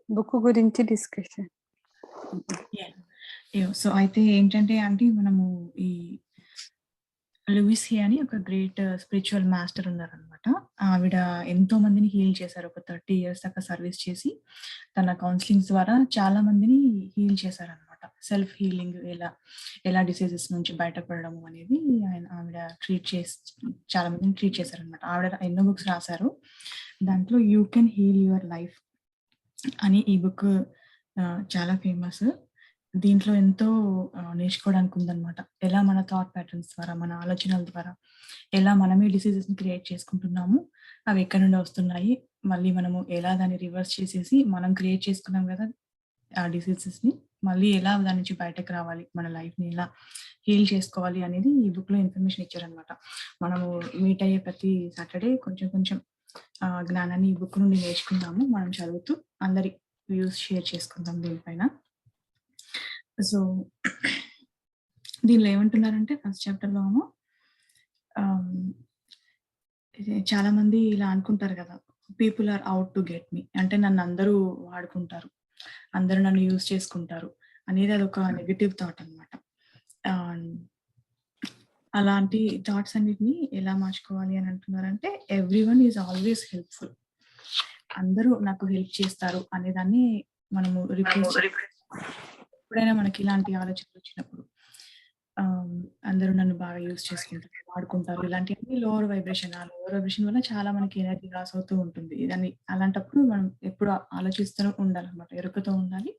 Book గురించి discussion. Yeah! So, అయితే ఏంటంటే ఆంటీ మనము ఈ లూయిస్ హే అని ఒక గ్రేట్ స్పిరిచ్యువల్ మాస్టర్ ఉన్నారనమాట. ఆవిడ ఎంతో మందిని హీల్ చేశారు. ఒక 30 ఇయర్స్ దాకా సర్వీస్ చేసి, తన కౌన్సెలింగ్స్ ద్వారా చాలా మందిని హీల్ చేశారనమాట. సెల్ఫ్ హీలింగ్ ఎలా డిసీజెస్ నుంచి బయటపడడము అనేది ఆవిడ చాలా మందిని ట్రీట్ చేశారనమాట. ఆవిడ ఎన్నో బుక్స్ రాశారు. దాంట్లో 'you can heal your life' అని ఈ బుక్ చాలా ఫేమస్. దీంట్లో ఎంతో నేర్చుకోవడానికి ఉందనమాట. ఎలా మన థాట్ ప్యాటర్న్స్ ద్వారా, మన ఆలోచనల ద్వారా ఎలా మనమే డిసీజెస్‌ని క్రియేట్ చేసుకుంటున్నాము. అవి ఎక్కడి నుండి వస్తున్నాయి. మళ్ళీ మనము ఎలా దాన్ని రివర్స్ చేసేసి మనం క్రియేట్ చేసుకున్నాం గదా! ఆ డిసీజెస్‌ని మళ్ళీ ఎలా దాని నుంచి బయటకు రావాలి. మన లైఫ్‌ని ఎలా హీల్ చేసుకోవాలి అనేది ఈ బుక్‌లో ఇన్ఫర్మేషన్ ఇచ్చారనమాట. మనము మీట్ అయ్యే ప్రతి సాటర్‌డే కొంచెం కొంచెం జ్ఞానాన్ని ఈ బుక్ నుండి నేర్చుకుందాము. మనం చదువుతూ అందరి వ్యూస్ షేర్ చేసుకుందాం దీనిపైన. సో, దీనిలో ఏమంటున్నారంటే ఫస్ట్ చాప్టర్‌లోను చాలా మంది ఇలా అనుకుంటారు గదా! People are out to get me. అంటే నన్ను అందరూ వాడుకుంటారు. అందరూ నన్ను యూజ్ చేసుకుంటారు అనేది అదొక నెగెటివ్ థాట్ అనమాట. అలాంటి థాట్స్ అన్నిటిని ఎలా మార్చుకోవాలి అని అంటున్నారంటే, ఎవ్రీవన్ ఈజ్ ఆల్వేస్ హెల్ప్‌ఫుల్. అందరూ నాకు హెల్ప్ చేస్తారు అనేదాన్ని మనము రిప్లేస్ ఎప్పుడైనా మనకి ఇలాంటి ఆలోచనలు వచ్చినప్పుడు అందరూ నన్ను బాగా యూజ్ చేసుకుంటారు, వాడుకుంటారు. ఇలాంటివన్నీ లోవర్ వైబ్రేషన్. ఆ లోవర్ వైబ్రేషన్ వల్ల చాలా మనకి ఎనర్జీ లాస్ అవుతూ ఉంటుంది. దాన్ని అలాంటప్పుడు మనం ఎప్పుడు ఆలోచిస్తూ ఉండాలనమాట. ఎరుకతో ఉండాలి.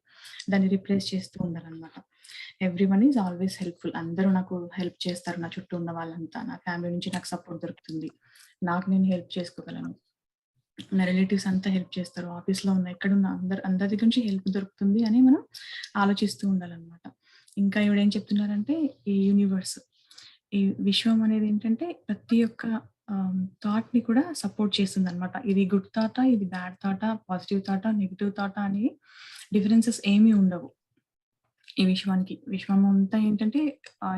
దాన్ని రిప్లేస్ చేస్తూ ఉండాలనమాట. Everyone is always helpful. అందరూ నాకు హెల్ప్ చేస్తారు. నా చుట్టూ ఉన్న వాళ్ళంతా. నా ఫ్యామిలీ నుంచి నాకు సపోర్ట్ దొరుకుతుంది. నాకు నేను హెల్ప్ చేసుకోగలను. నా రిలేటివ్స్ అంతా హెల్ప్ చేస్తారు. ఆఫీస్‌లో ఉన్న ఎక్కడున్న అందరి దగ్గర నుంచి హెల్ప్ దొరుకుతుంది అని మనం ఆలోచిస్తూ ఉండాలనమాట. ఇంకా ఈవిడేం చెప్తున్నారంటే, ఈ యూనివర్స్, ఈ విశ్వం అనేది ఏంటంటే ప్రతి ఒక్క థాట్‌ని కూడా సపోర్ట్ చేస్తుందనమాట. ఇది గుడ్ థాటా, ఇది బ్యాడ్ థాటా, పాజిటివ్ థాటా, నెగెటివ్ థాటా అని డిఫరెన్సెస్ ఏమీ ఉండవు. ఈ విశ్వానికి. విశ్వం అంతా ఏంటంటే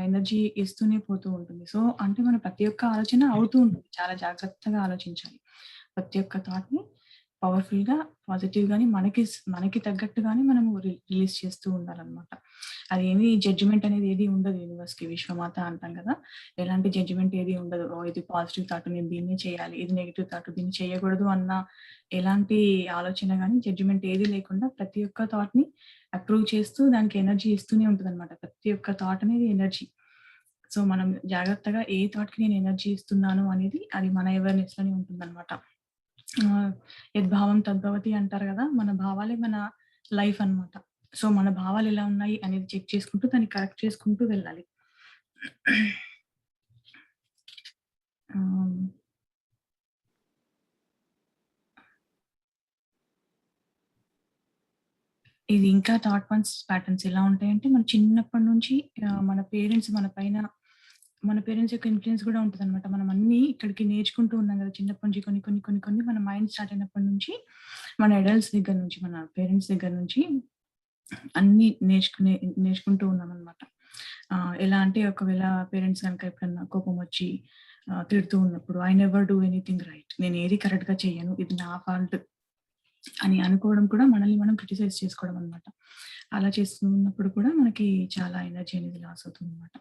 ఎనర్జీ ఇస్తూనే పోతూ ఉంటుంది. సో, అంటే మన ప్రతి ఒక్క ఆలోచన అవుతూ ఉంటుంది. చాలా జాగ్రత్తగా ఆలోచించాలి. ప్రతి ఒక్క థాట్‌ని పవర్‌ఫుల్‌గా, పాజిటివ్‌గాని మనకి తగ్గట్టుగానే మనము రిలీజ్ చేస్తూ ఉండాలనమాట. అదేమి జడ్జిమెంట్ అనేది ఏది ఉండదు యూనివర్స్‌కి. విశ్వమాత అంటాం కదా! ఎలాంటి జడ్జిమెంట్ ఏది ఉండదు. ఓహ్! ఇది పాజిటివ్ థాట్ నేను దీన్నే చేయాలి. ఇది నెగెటివ్ థాట్ దీన్ని చేయకూడదు అన్న ఎలాంటి ఆలోచన గాని, జడ్జిమెంట్ ఏది లేకుండా ప్రతి ఒక్క థాట్‌ని అప్రూవ్ చేస్తూ దానికి ఎనర్జీ ఇస్తూనే ఉంటదనమాట. ప్రతి ఒక్క థాట్ అనేది ఎనర్జీ. సో, మనం జాగ్రత్తగా ఏ థాట్‌కి నేను ఎనర్జీ ఇస్తున్నాను అనేది అది మన అవేర్‌నెస్‌లోనే ఉంటుందనమాట. యద్భావం తద్భవతి అంటారు గదా! మన భావాలే మన లైఫ్ అనమాట. సో, మన భావాలు ఎలా ఉన్నాయి అనేది చెక్ చేసుకుంటూ దాన్ని కరెక్ట్ చేసుకుంటూ వెళ్ళాలి. ఆహ్ ఇది ఇంకా థాట్ ప్యాటర్న్స్ ఎలా ఉంటాయంటే, మన చిన్నప్పటి నుంచి మన పేరెంట్స్ యొక్క ఇన్‌ఫ్లూయెన్స్ గూడా ఉంటదనమాట. మనం అన్నీ ఇక్కడికి నేర్చుకుంటూ ఉన్నాం గదా! చిన్నప్పటి నుంచి కొన్ని మన మైండ్ స్టార్ట్ అయినప్పటి నుంచి, మన అడల్ట్స్ దగ్గర నుంచి, మన పేరెంట్స్ దగ్గర నుంచి అన్నీ నేర్చుకుంటూ ఉన్నామనమాట. ఎలా అంటే ఒకవేళ పేరెంట్స్ గనక ఎప్పుడన్నా కోపమొచ్చి తిడుతూ ఉన్నప్పుడు, I never do anything right. నేను ఏది కరెక్ట్‌గా చెయ్యను. ఇది నా ఫాల్ట్ అని అనుకోవడం కూడా మనల్ని మనం క్రిటిసైజ్ చేసుకోవడం అనమాట. అలా చేస్తున్నప్పుడు కూడా మనకి చాలా ఎనర్జీ అనేది లాస్ అవుతుందనమాట.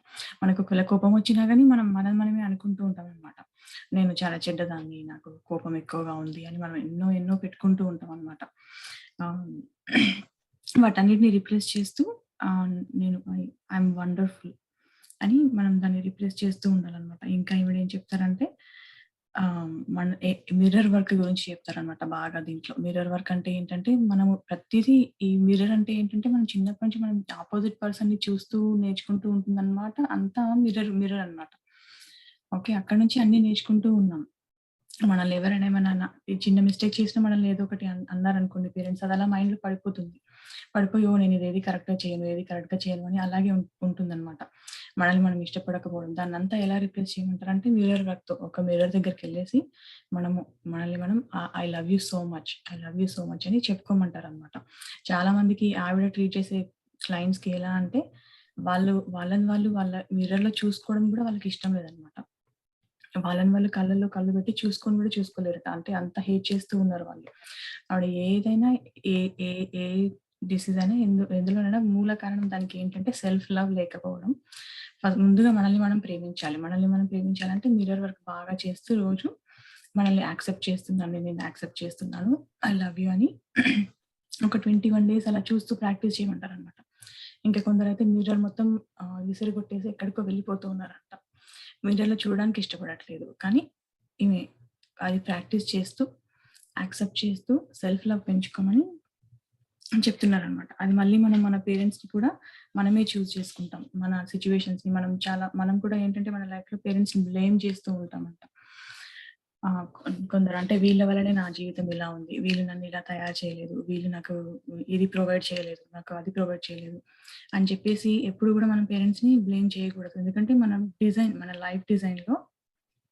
మనకు ఒకవేళ కోపం వచ్చినా గానీ మనల్ని మనమే అనుకుంటూ ఉంటామనమాట. నేను చాలా చెడ్డదాన్ని, నాకు కోపం ఎక్కువగా ఉంది అని మనం ఎన్నో పెట్టుకుంటూ ఉంటామనమాట. ఆహ్, వాటన్నిటిని రిప్లేస్ చేస్తూ నేను ఐయామ్ వండర్‌ఫుల్ అని మనం దాన్ని రిప్లేస్ చేస్తూ ఉండాలనమాట. ఇంకా ఈవిడేం చెప్తారంటే మన మిర్రర్ వర్క్ గురించి చెప్తారనమాట బాగా దీంట్లో. మిర్రర్ వర్క్ అంటే ఏంటంటే, మనము ప్రతీదీ ఈ మిర్రర్ అంటే ఏంటంటే, మనం చిన్నప్పటి నుంచి మనం అపోజిట్ పర్సన్‌ని చూస్తూ నేర్చుకుంటూ ఉంటుందనమాట. అంతా మిర్రర్ అనమాట. ఓకే. అక్కడి నుంచి అన్నీ నేర్చుకుంటూ ఉన్నాం. మనల్ని ఎవరైనా ఏమన్నా ఈ చిన్న మిస్టేక్ చేసినా మనల్ని ఏదో ఒకటి అన్నారనుకోండి పేరెంట్స్, అది అలా మైండ్‌లో పడిపోతుంది. పడిపోయి ఓహ్! నేను ఇదేది కరెక్ట్‌గా చేయను అని అలాగే ఉంటుందనమాట. మనల్ని మనం ఇష్టపడకపోవడం. దాన్నంతా ఎలా రిప్లేస్ చేయమంటారంటే మిర్రర్ వర్క్‌తో. ఒక మిర్రర్ దగ్గరికెళ్ళేసి మనల్ని మనం I love you so much. I love you so much అని చెప్పుకోమంటారనమాట. చాలా మందికి ఆవిడ ట్రీట్ చేసే క్లయింట్స్‌కి ఎలా అంటే వాళ్ళని వాళ్ళ మిర్రర్‌లో చూసుకోవడం కూడా వాళ్ళకి ఇష్టం లేదనమాట. వాళ్ళని వాళ్ళు కళ్ళల్లో కళ్ళు పెట్టి చూసుకొని కూడా చూసుకోలేరట. అంటే అంత హేట్ చేస్తూ ఉన్నారు వాళ్ళు. ఆవిడ ఏదైనా ఏ ఏ ఏ డిసీజ్ అయినా ఎందులోనైనా మూల కారణం దానికి ఏంటంటే సెల్ఫ్ లవ్ లేకపోవడం. ముందుగా మనల్ని మనం ప్రేమించాలి. మనల్ని మనం ప్రేమించాలంటే మిర్రర్ వర్క్ బాగా చేస్తూ రోజు మనల్ని యాక్సెప్ట్ చేస్తున్నాను. నేను యాక్సెప్ట్ చేస్తున్నాను. ఐ లవ్ యూ అని ఒక 21 డేస్ అలా చూస్తూ ప్రాక్టీస్ చేయమంటారనమాట. ఇంకా కొందరైతే మిర్రర్ మొత్తం విసిరిగొట్టేసి ఎక్కడికో వెళ్ళిపోతూ ఉన్నారంట. మిర్రర్‌లో చూడడానికి ఇష్టపడట్లేదు. కానీ ఈమె అది ప్రాక్టీస్ చేస్తూ, యాక్సెప్ట్ చేస్తూ సెల్ఫ్ లవ్ పెంచుకోమని చెప్తున్నారనమాట. అది మళ్ళీ మనం మన పేరెంట్స్‌ని కూడా మనమే చూజ్ చేసుకుంటాం. మన సిట్యుయేషన్స్‌ని మనం కూడా ఏంటంటే మన లైఫ్‌లో పేరెంట్స్‌ని బ్లేమ్ చేస్తూ ఉంటామంట. కొందరు అంటే వీళ్ళ వల్లనే నా జీవితం ఇలా ఉంది. వీళ్ళు నన్ను ఇలా తయారు చేయలేదు. వీళ్ళు నాకు ఇది ప్రొవైడ్ చేయలేదు. నాకు అది ప్రొవైడ్ చేయలేదు. అని చెప్పేసి ఎప్పుడు కూడా మనం పేరెంట్స్‌ని బ్లేమ్ చేయకూడదు. ఎందుకంటే మన లైఫ్ డిజైన్‌లో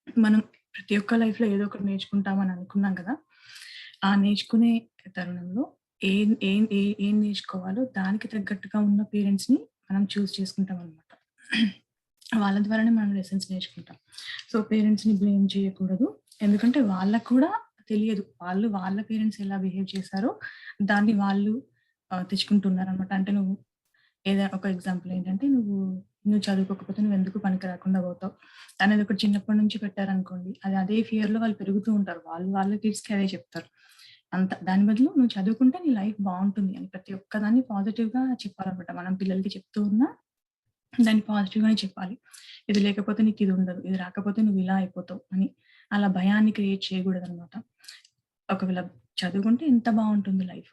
మనం ప్రతి ఒక్క లైఫ్‌లో ఏదో ఒకటి నేర్చుకుంటామని అనుకున్నాం కదా! ఆ నేర్చుకునే తరుణంలో ఏం ఏం ఏ ఏం నేర్చుకోవాలో దానికి తగ్గట్టుగా ఉన్న పేరెంట్స్‌ని మనం చూజ్ చేసుకుంటామనమాట. వాళ్ళ ద్వారానే మనం లెసన్స్ నేర్చుకుంటాం. సో, పేరెంట్స్‌ని బ్లేమ్ చేయకూడదు. ఎందుకంటే వాళ్ళకి కూడా తెలియదు. వాళ్ళ పేరెంట్స్ ఎలా బిహేవ్ చేశారో దాన్ని వాళ్ళు తెచ్చుకుంటున్నారనమాట. అంటే ఒక ఎగ్జాంపుల్ ఏంటంటే నువ్వు చదువుకోకపోతే నువ్వెందుకు పనికి రాకుండా పోతావు అనేది ఒకటి చిన్నప్పటి నుంచి పెట్టారనుకోండి. అదే ఫియర్‌లో వాళ్ళు పెరుగుతూ ఉంటారు. వాళ్ళ కిడ్స్‌కి అదే చెప్తారు. దాని బదులు నువ్వు చదువుకుంటే నీ లైఫ్ బావుంటుంది అని ప్రతి ఒక్కదాన్ని పాజిటివ్‌గా చెప్పాలనమాట. మనం పిల్లలకి చెప్తూ ఉన్నా దాన్ని పాజిటివ్‌గానే చెప్పాలి. ఇది లేకపోతే నీకిది ఉండదు. ఇది రాకపోతే నువ్వు ఇలా అయిపోతావు అని. అలా భయాన్ని క్రియేట్ చేయకూడదనమాట. ఒకవేళ చదువుకుంటే ఇంత బావుంటుంది లైఫ్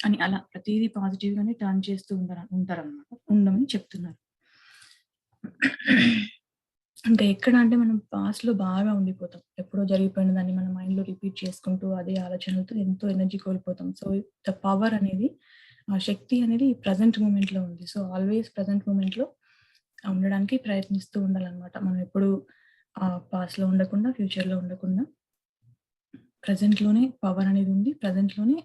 అని అలా ప్రతీదీ పాజిటివ్‌గానే టర్న్ చేస్తూ ఉంటారనమాట. ఉండమని చెప్తున్నారు. ఇంకా ఎక్కడ అంటే మనం పాస్ట్‌లో బాగా ఉండిపోతాం. ఎప్పుడో జరిగిపోయిన దాన్ని మన మైండ్‌లో రిపీట్ చేసుకుంటూ అదే ఆలోచనలతో ఎంతో ఎనర్జీ కోల్పోతాం. సో, ద పవర్ అనేది ఆ శక్తి అనేది ప్రెజెంట్ మూమెంట్‌లో ఉంది. సో, ఆల్‌వేస్ ప్రెజెంట్ మూమెంట్‌లో ఉండడానికి ప్రయత్నిస్తూ ఉండాలనమాట. మనం ఎప్పుడు పాస్ట్‌లో ఉండకుండా, ఫ్యూచర్‌లో ఉండకుండా ప్రెజెంట్‌లోనే పవర్ అనేది ఉంది. ప్రెజెంట్‌లోనే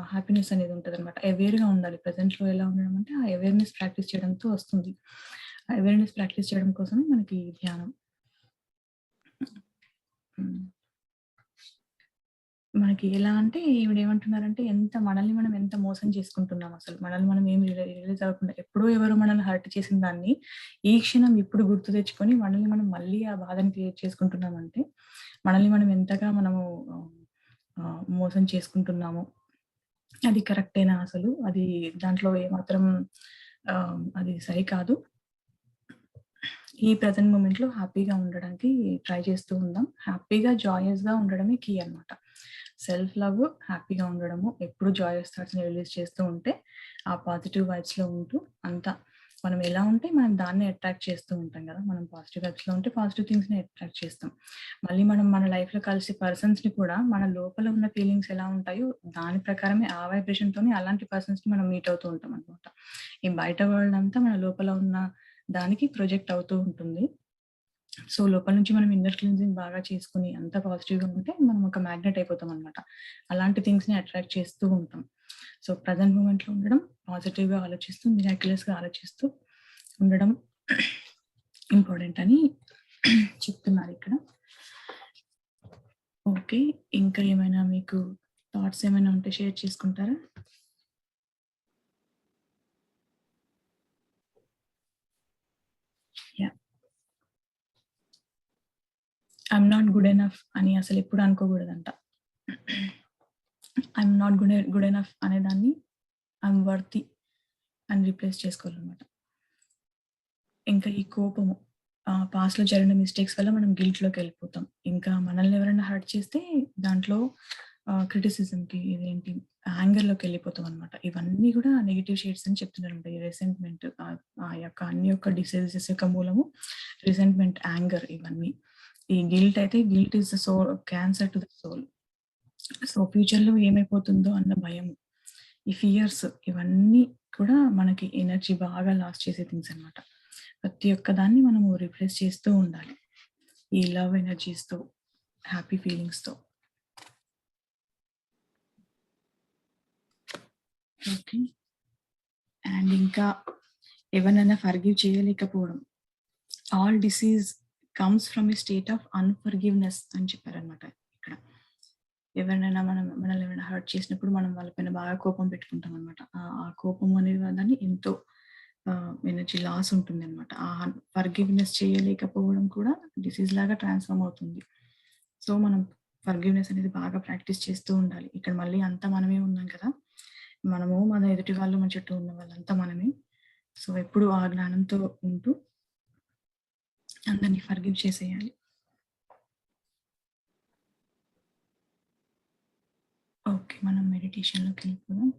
హ్యాపీనెస్ అనేది ఉంటదనమాట. అవేర్‌గా ఉండాలి. ప్రెజెంట్‌లో ఎలా ఉండడం అంటే ఆ అవేర్‌నెస్ ప్రాక్టీస్ చేయడంతో వస్తుంది. ఆ అవేర్‌నెస్ ప్రాక్టీస్ చేయడం కోసమే మనకి ధ్యానం. హ్మ్. మనకి ఎలా అంటే ఈవిడేమంటున్నారంటే మనల్ని మనం ఎంత మోసం చేసుకుంటున్నాం అసలు. మనల్ని మనం ఏమి రియలైజ్ అవ్వకుండా ఎప్పుడో ఎవరో మనల్ని హర్ట్ చేసిన దాన్ని ఈ క్షణం ఇప్పుడు గుర్తు తెచ్చుకొని మనల్ని మనం మళ్ళీ ఆ బాధని క్రియేట్ చేసుకుంటున్నామంటే మనల్ని మనం ఎంతగా మనము మోసం చేసుకుంటున్నాము. అది కరెక్టేనా అసలు? అది దాంట్లో ఏమాత్రం అది సరికాదు. ఈ ప్రెజెంట్ మూమెంట్‌లో హ్యాపీగా ఉండడానికి ట్రై చేస్తూ ఉందాం. హ్యాపీగా, జాయస్‌గా ఉండడమే కీ అనమాట. సెల్ఫ్ లవ్, హ్యాపీగా ఉండడము, ఎప్పుడు జాయస్ థాట్స్‌ని రిలీజ్ చేస్తూ ఉంటే, ఆ పాజిటివ్ వైబ్స్‌లో ఉంటూ అంతా మనం ఎలా ఉంటే మనం దాన్నే అట్రాక్ట్ చేస్తూ ఉంటాం గదా! మనం పాజిటివ్ వైబ్స్‌లో ఉంటే పాజిటివ్ థింగ్స్‌ని అట్రాక్ట్ చేస్తాం. మళ్ళీ మనం మన లైఫ్‌లో కలిసే పర్సన్స్‌ని కూడా మన లోపల ఉన్న ఫీలింగ్స్ ఎలా ఉంటాయో దాని ప్రకారమే ఆ వైబ్రేషన్‌తోనే అలాంటి పర్సన్స్‌ని మనం మీట్ అవుతూ ఉంటాం అనమాట. ఈ బయట వరల్డ్ అంతా మన లోపల ఉన్న దానికి ప్రొజెక్ట్ అవుతూ ఉంటుంది. సో, లోపల నుంచి మనం ఇన్నర్ క్లీన్జింగ్ బాగా చేసుకొని అంతా పాజిటివ్‌గా ఉంటే మనం ఒక మ్యాగ్నెట్ అయిపోతామనమాట. అలాంటి థింగ్స్‌ని అట్రాక్ట్ చేస్తూ ఉంటాం. సో, ప్రెజెంట్ మూమెంట్‌లో ఉండడం, పాజిటివ్‌గా ఆలోచిస్తూ, మిరాక్యులస్‌గా ఆలోచిస్తూ ఉండడం ఇంపార్టెంట్ అని చెప్తున్నారిక్కడ. ఓకే. ఇంకా ఏమైనా మీకు థాట్స్ ఏమైనా ఉంటే షేర్ చేసుకుంటారా? Yeah! I'm not good enough అని అసలెప్పుడు అనుకోకూడదంట. ఐయామ్ నాట్ గుడ్ ఎనఫ్ అనేదాన్ని ఐయామ్ వర్తీ అని రీప్లేస్ చేసుకోవాలనమాట. ఇంకా ఈ కోపము పాస్ట్‌లో జరిగిన మిస్టేక్స్ వల్ల మనం గిల్ట్‌లోకెళ్ళిపోతాం. ఇంకా మనల్ని ఎవరైనా హర్ట్ చేస్తే దాంట్లో క్రిటిసిజమ్‌కి ఇదేంటి యాంగర్‌లోకెళ్ళిపోతామనమాట. ఇవన్నీ గూడా నెగెటివ్ షేడ్స్ అని చెప్తున్నారనమాట. ఈ రెసెంట్‌మెంట్ ఆ యొక్క అన్ని యొక్క డిసీజెస్ యొక్క మూలము రిసెంట్‌మెంట్, యాంగర్ ఇవన్నీ. ఈ guilt is the cancer to the soul. So, ఫ్యూచర్‌లో ఏమైపోతుందో అన్న భయము. ఈ ఫియర్స్ ఇవన్నీ కూడా మనకి ఎనర్జీ బాగా లాస్ చేసే థింగ్స్ అనమాట. ప్రతి ఒక్క దాన్ని మనము రిప్లేస్ చేస్తూ ఉండాలి. ఈ లవ్ ఎనర్జీస్‌తో, హ్యాపీ ఫీలింగ్స్‌తో. ఓకే. అండ్ ఇంకా ఎవరినైనా ఫర్‌గివ్ చేయలేకపోవడం. All disease comes from a state of unforgiveness అని చెప్పారనమాట ఇక్కడ. ఎవరినైనా మనల్ని ఏమైనా హర్ట్ చేసినప్పుడు మనం వాళ్ళపైన బాగా కోపం పెట్టుకుంటాం అనమాట. ఆ కోపం అనేది దాన్ని ఎంతో ఎనర్జీ లాస్ ఉంటుంది అనమాట. ఆ ఫర్గివ్నెస్ చేయలేకపోవడం కూడా డిసీజ్ లాగా ట్రాన్స్ఫార్మ్ అవుతుంది. సో మనం ఫర్గివ్నెస్ అనేది బాగా ప్రాక్టీస్ చేస్తూ ఉండాలి. ఇక్కడ మళ్ళీ అంతా మనమే ఉన్నాం కదా, మనము మన ఎదుటి వాళ్ళు మన చుట్టూ ఉన్న వాళ్ళంతా మనమే. సో ఎప్పుడు ఆ జ్ఞానంతో ఉంటూ అందరినీ ఫర్గివ్ చేసేయాలి. ఓకే, మనం మెడిటేషన్లోకి వెళ్ళిపోదాం.